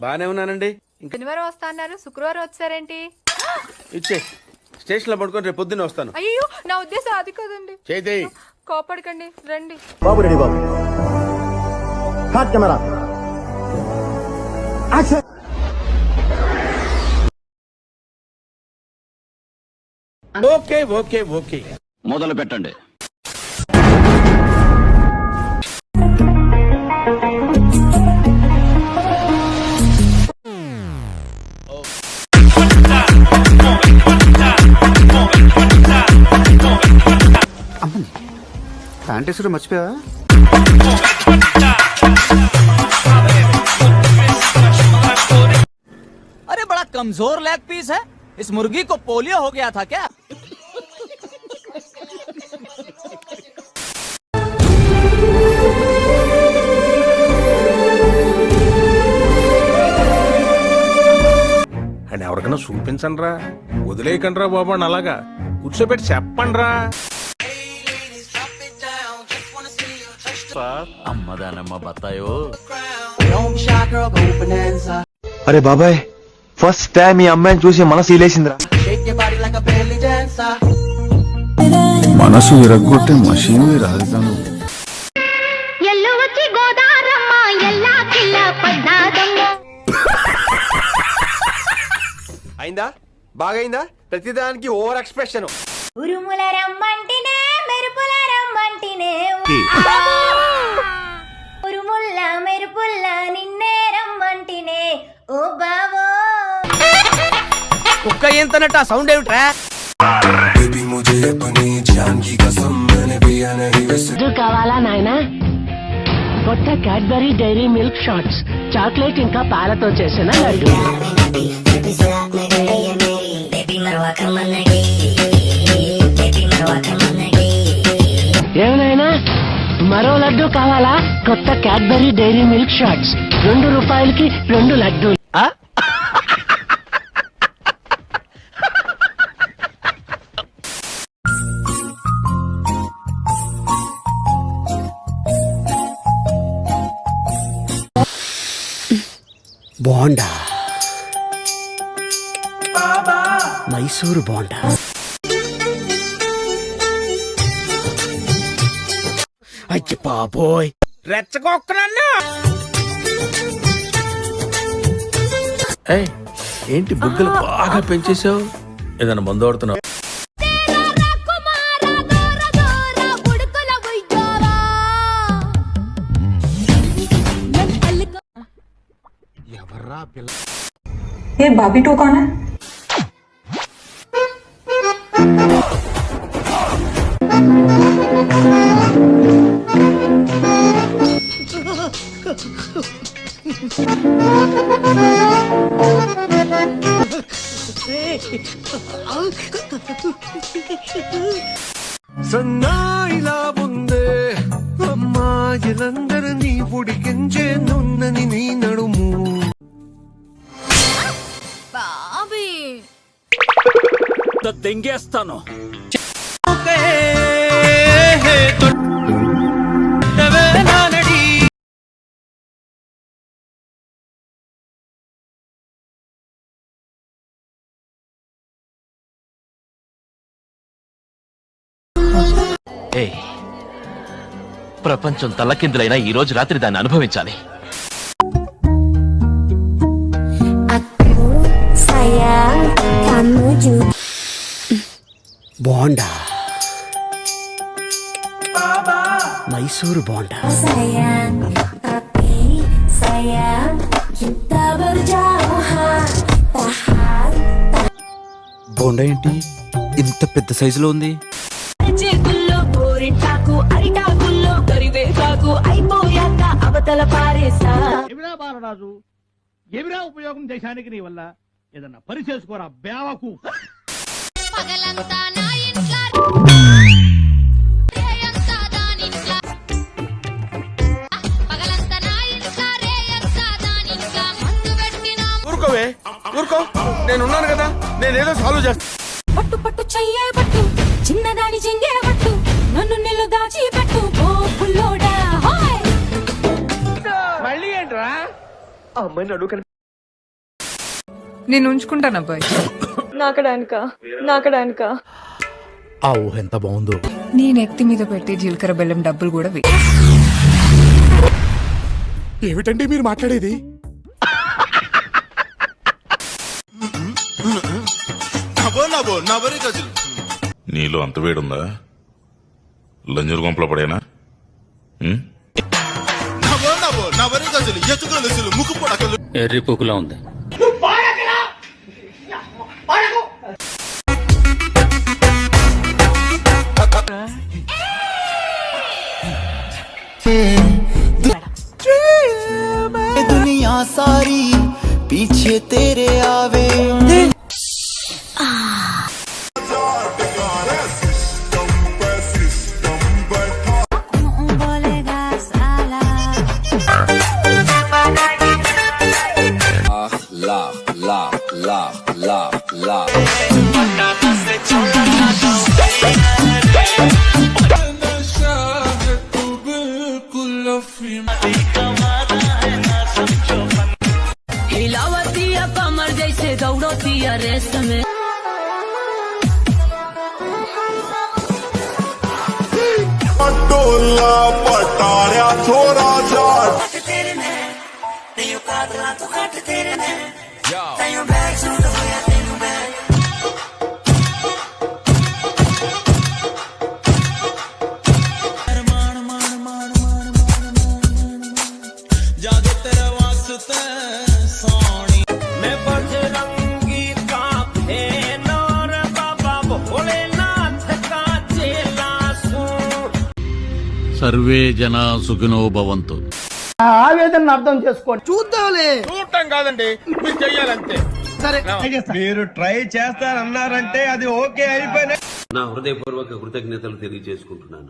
బానే ఉన్నానండి. శనివారం వస్తా అన్నారు, శుక్రవారం వచ్చారేంటి? ఇచ్చే స్టేషన్ లో పడుకొని రేపు పొద్దున్న వస్తాను. అయ్యో నా ఉద్దేశం అది కదండి. చేయి కోపడకండి, రండి. బాబు రెడీ బాబు. Hot camera action. Okay okay okay మొదలు పెట్టండి. అమ్మని ప్యాంటేసుడు మర్చిపోయావా? अरे बड़ा कमजोर लेग पीस है, इस मुर्गी को पोलियो हो गया था क्या? అని ఎవరికైనా చూపించండి రా, వదిలేయకండి రా బాబు అని అలాగా కూర్చోబెట్టి చెప్పండి రా. అమ్మదానమ్మ బత్తాయో. అరే బాబాయ్, ఫస్ట్ టైం ఈ అమ్మాయిని చూసి మనసు ఇలేసిందిరా. మనసు విరగ్గొట్టే మషీన్ రాజధాని. అయిందా? బాగైందా? ప్రతిదానికి ఓవర్ ఎక్స్ప్రెషన్. ఉరుముల రమ్మంటినే మెరుపుల రమ్మంటినే ఉరుముల్ల మెరుపుల్ల నిన్నే రమ్మంటినే ఓ బావో. కుక్క ఏంతనట్టు ఆ సౌండ్ ఏమిట్రా? కావాలా నాయనా? కొత్త Cadbury Dairy Milk shots, chocolate ఇంకా పాలతో చేసిన లడ్డు. ఏమైనా మరో లడ్డు కావాలా? కొత్త క్యాడ్బరీ డైరీ మిల్క్ షాట్స్, 2 రూపాయలకి 2 లడ్డూలు. బోండా, మైసూరు బోండా. అయ్య బాబోయ్, రెచ్చగొక్కనన్నా. ఏంటి బుగ్గలు బాగా పెంచేసావు? ఏదైనా మందు ఆడుతున్నావు? ఎవర్రా పిల్ల? ये बाबी टू कौन है? సన్నాయిలా ఉందే అమ్మాయిలందరినీ ఉడికించే నున్నని నీ నడుము. బాబీ దెంగేస్తాను. ప్రపంచం తల్లకిందులైనా ఈ రోజు రాత్రి దాన్ని అనుభవించాలి. బోండా, మైసూరు బోండా. బోండా ఏంటి ఇంత పెద్ద సైజులో ఉంది? అవతల పారేసా. ఎవిరా బాలరాజు, ఎవిరా ఉపయోగం దేశానికి నీ వల్ల? ఏదన్నా పని చేసుకోరా బేవకు. ఊరుకోవే, ఊరుకో. నేనున్నాను కదా, నేనేదో సాల్వ్ చేస్తాను. పట్టు పట్టు చెయ్యే పట్టు, చిన్నదాని చెంగే పట్టు, నన్ను నిల్లు దాచి పెట్టు ఓ పుల్లోడా. మళ్ళీ ఏంట్రా? ఆ అమ్మాయిని అడుగు నేను ఉంచుకుంటాను అబ్బాయి. నాకడానికా ఆ ఊహ ఎంత బాగుందో. నీ నెత్తి మీద పెట్టి జీలకర్ర బెల్లం డబ్బులు కూడా ఏమిటండి మీరు మాట్లాడేది? నీలో అంత వేడుందా? లంజరు గుంపలో పడేనా? ఎర్రి పుకులా ఉంది. दुनिया सारी पीछे तेरे आवे हिलावतिया कमर जैसे दौड़तिया रेस में సర్వే జన సుఖినో భవంతు. ఆవేదన అర్థం చేసుకోండి. చూద్దాంలే. చూడటం కాదండి, మీరు చెయ్యాలంతే. సరే మీరు ట్రై చేస్తారన్నారంటే అది ఓకే అయిపోయినా. నా హృదయపూర్వక కృతజ్ఞతలు తెలియజేసుకుంటున్నాను.